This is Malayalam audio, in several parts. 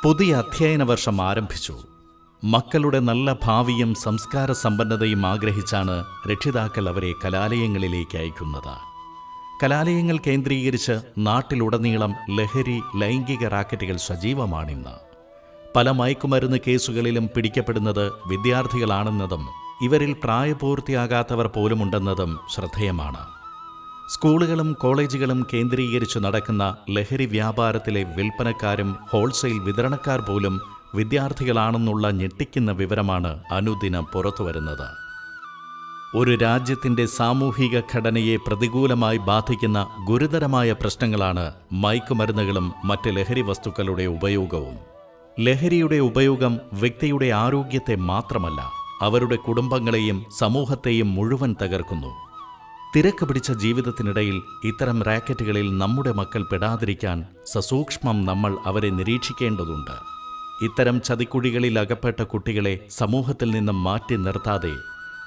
പുതിയ അധ്യയന വർഷം ആരംഭിച്ചു. മക്കളുടെ നല്ല ഭാവിയും സംസ്കാര സമ്പന്നതയും ആഗ്രഹിച്ചാണ് രക്ഷിതാക്കൾ അവരെ കലാലയങ്ങളിലേക്ക് അയക്കുന്നത്. കലാലയങ്ങൾ കേന്ദ്രീകരിച്ച് നാട്ടിലുടനീളം ലഹരി, ലൈംഗിക റാക്കറ്റുകൾ സജീവമാണിന്ന്. പല മയക്കുമരുന്ന് കേസുകളിലും പിടിക്കപ്പെടുന്നത് വിദ്യാർത്ഥികളാണെന്നതും ഇവരിൽ പ്രായപൂർത്തിയാകാത്തവർ പോലുമുണ്ടെന്നതും ശ്രദ്ധേയമാണ്. സ്കൂളുകളും കോളേജുകളും കേന്ദ്രീകരിച്ചു നടക്കുന്ന ലഹരി വ്യാപാരത്തിലെ വിൽപ്പനക്കാരും ഹോൾസെയിൽ വിതരണക്കാർ പോലും വിദ്യാർത്ഥികളാണെന്നുള്ള ഞെട്ടിക്കുന്ന വിവരമാണ് അനുദിനം പുറത്തുവരുന്നത്. ഒരു രാജ്യത്തിൻ്റെ സാമൂഹിക ഘടനയെ പ്രതികൂലമായി ബാധിക്കുന്ന ഗുരുതരമായ പ്രശ്നങ്ങളാണ് മയക്കുമരുന്നുകളും മറ്റ് ലഹരി വസ്തുക്കളുടെ ഉപയോഗവും. ലഹരിയുടെ ഉപയോഗം വ്യക്തിയുടെ ആരോഗ്യത്തെ മാത്രമല്ല, അവരുടെ കുടുംബങ്ങളെയും സമൂഹത്തെയും മുഴുവൻ തകർക്കുന്നു. തിരക്ക് പിടിച്ച ജീവിതത്തിനിടയിൽ ഇത്തരം റാക്കറ്റുകളിൽ നമ്മുടെ മക്കൾ പെടാതിരിക്കാൻ സസൂക്ഷ്മം നമ്മൾ അവരെ നിരീക്ഷിക്കേണ്ടതുണ്ട്. ഇത്തരം ചതിക്കുഴികളിൽ അകപ്പെട്ട കുട്ടികളെ സമൂഹത്തിൽ നിന്നും മാറ്റി നിർത്താതെ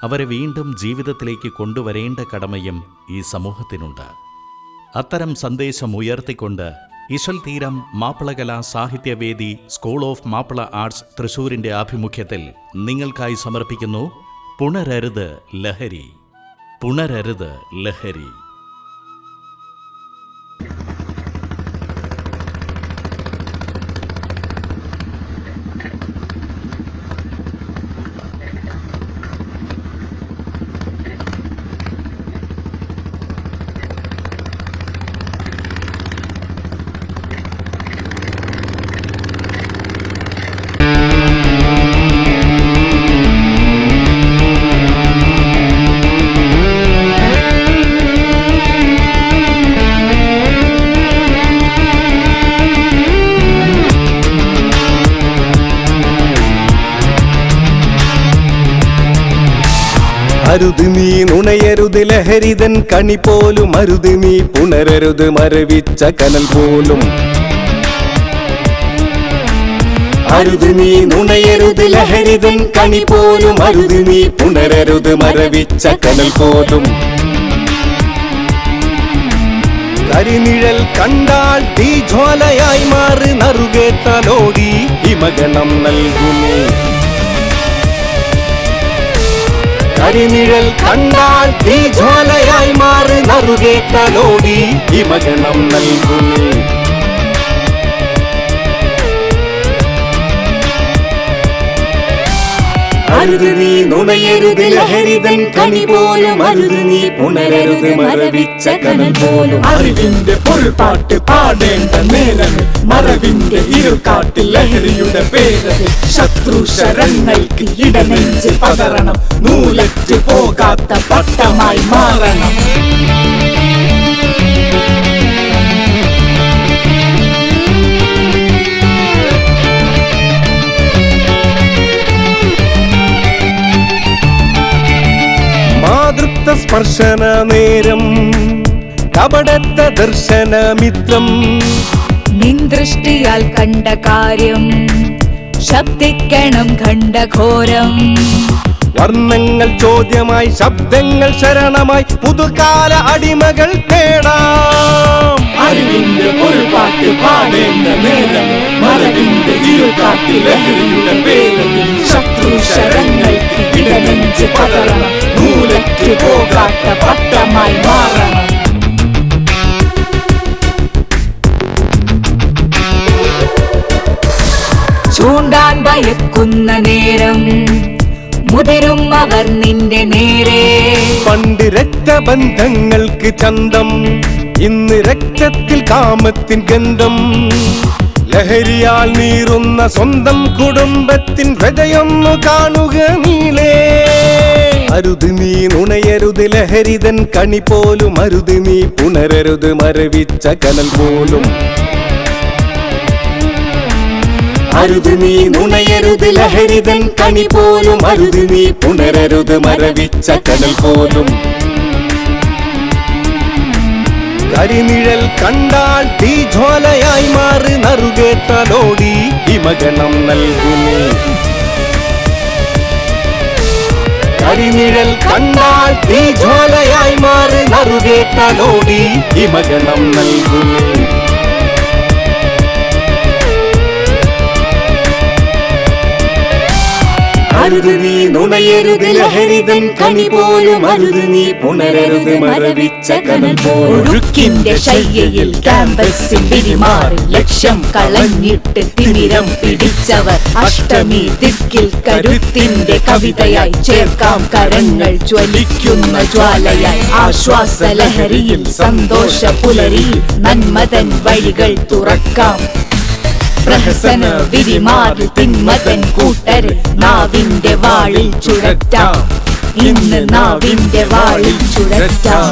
അവരെ വീണ്ടും ജീവിതത്തിലേക്ക് കൊണ്ടുവരേണ്ട കടമയും ഈ സമൂഹത്തിനുണ്ട്. അത്തരം സന്ദേശം ഉയർത്തിക്കൊണ്ട് ഇശൽ തീരം മാപ്പിളകലാ സാഹിത്യവേദി സ്കൂൾ ഓഫ് മാപ്പിള ആർട്സ് തൃശൂരിൻ്റെ ആഭിമുഖ്യത്തിൽ നിങ്ങൾക്കായി സമർപ്പിക്കുന്നു പുണരരുത് ലഹരി. പുണരരുത് ലഹരി. അരുത് നീ നുണയരുത് ലഹരിതൻ കണി പോലും, അരുത് നീ പുണരരുത് മരവിച്ച കനൽ പോലും. അരുത് നീ നുണയരുത് ലഹരിതൻ കണി പോലും, അരുത് നീ പുണരരുത് മരവിച്ച കനൽ പോലും. കരിനിഴൽ കണ്ടാൽ തീജ്വാലയായി മാറി നറുകേറ്റാലോടി ഹിമഗണം നൽകുമേ. കരിനിഴൽ കണ്ടാൽ തീജ്വാലയായി മാറി നറുകേറ്റാലോടി ഹിമഗണം നൽകുമേ. അരുത് നീ നുണയരുത് ലഹരിതൻ കണി പോലും, അരുത് നീ പുണരരുത് മരവിച്ച കനൽ പോലും. അറിവിന്റെ പൊരുൾപാട്ട് പാടേണ്ട നേരം, മറവിന്റെ ഇരുൾക്കാട്ടിൽ ലഹരിയുടെ പേര്. ശത്രു ശരങ്ങൾക്ക് ഇടനെഞ്ച് പതറണം, നൂലറ്റ് പോകാത്ത പട്ടമായി മാറണം. മാതൃത്വ സ്പർശന നേരം, കപടത്ത ദർശനമിത്രം. നിൻ ദൃഷ്ടിയാൽ കണ്ട കാര്യം ശബ്ദിക്കണം ഖണ്ഡഘോരം. വർണ്ണങ്ങൾ ചോദ്യമായി, ശബ്ദങ്ങൾ ശരണമായി, പുതുകാല അടിമകൾ തേടാം. അറിവിന്റെ പൊരുൾപാട്ട് പാടേണ്ട നേരം, മറവിന്റെ ഇരുൾക്കാട്ടിൽ ലഹരിയുടെ പേര്. ശത്രു ശരങ്ങൾക്ക് ഇടനെഞ്ച് പതറണം, നൂലറ്റ് പോകാത്ത പട്ടമായി മാറണം. ചൂണ്ടാൻ ഭയക്കുന്ന നേരം മുതിരും അവർ നിന്റെ നേരെ. പണ്ട് രക്തബന്ധങ്ങൾക്ക് ചന്തം, ഇന്ന് രക്തത്തിൽ കാമത്തിൻ ഗന്ധം. ലഹരിയാൽ നീറുന്ന സ്വന്തം കുടുംബത്തിൻ ഹൃദയൊന്നു കാണുക നീലേ. അരുത് നീ നുണയരുത് ലഹരിതൻ കണി പോലും, അരുത് നീ പുണരരുത് മരവിച്ച കനൽ പോലും. അരുത് നീ നുണയരുത് ലഹരിതൻ കണി പോലും, അരുത് നീ പുണരരുത് മരവിച്ച കനൽ പോലും. കരിനിഴൽ കണ്ടാൽ തീജ്വാലയായി മാറി നറുകേറ്റാലോടി ഹിമഗണം നൽകുമേ. കരിനിഴൽ കണ്ടാൽ തീജ്വാലയായി മാറി നറുകേറ്റാലോടി ഹിമഗണം നൽകുമേ. അരുത് നീ നുണയരുത് ലഹരിതൻ കണി പോലും അരുത് നീ പുണരരുത് മരവിച്ച കനൽ പോലും ഒഴുക്കിന്റെ ശയ്യയിൽ ക്യാമ്പസിൽ പിരിമാറി ലക്ഷ്യം കളഞ്ഞിട്ട് തിമിരം പിടിച്ചവർ അഷ്ടമി ദിക്കിൽ കരുത്തിന്റെ കവിതയായി ചേർക്കാം കരങ്ങൾ ജ്വലിക്കുന്ന ജ്വാലയായി ആശ്വാസ ലഹരിയിൽ സന്തോഷ പുലരിയിൽ നന്മതൻ വഴികൾ തുറക്കാം പ്രഹസന വിരിമാറി തിന്മതൻ കൂട്ടര് നാവിന്റെ വാളിൽ ചുഴറ്റാം ഇന്ന് നാവിന്റെ വാളിൽ ചുഴറ്റാം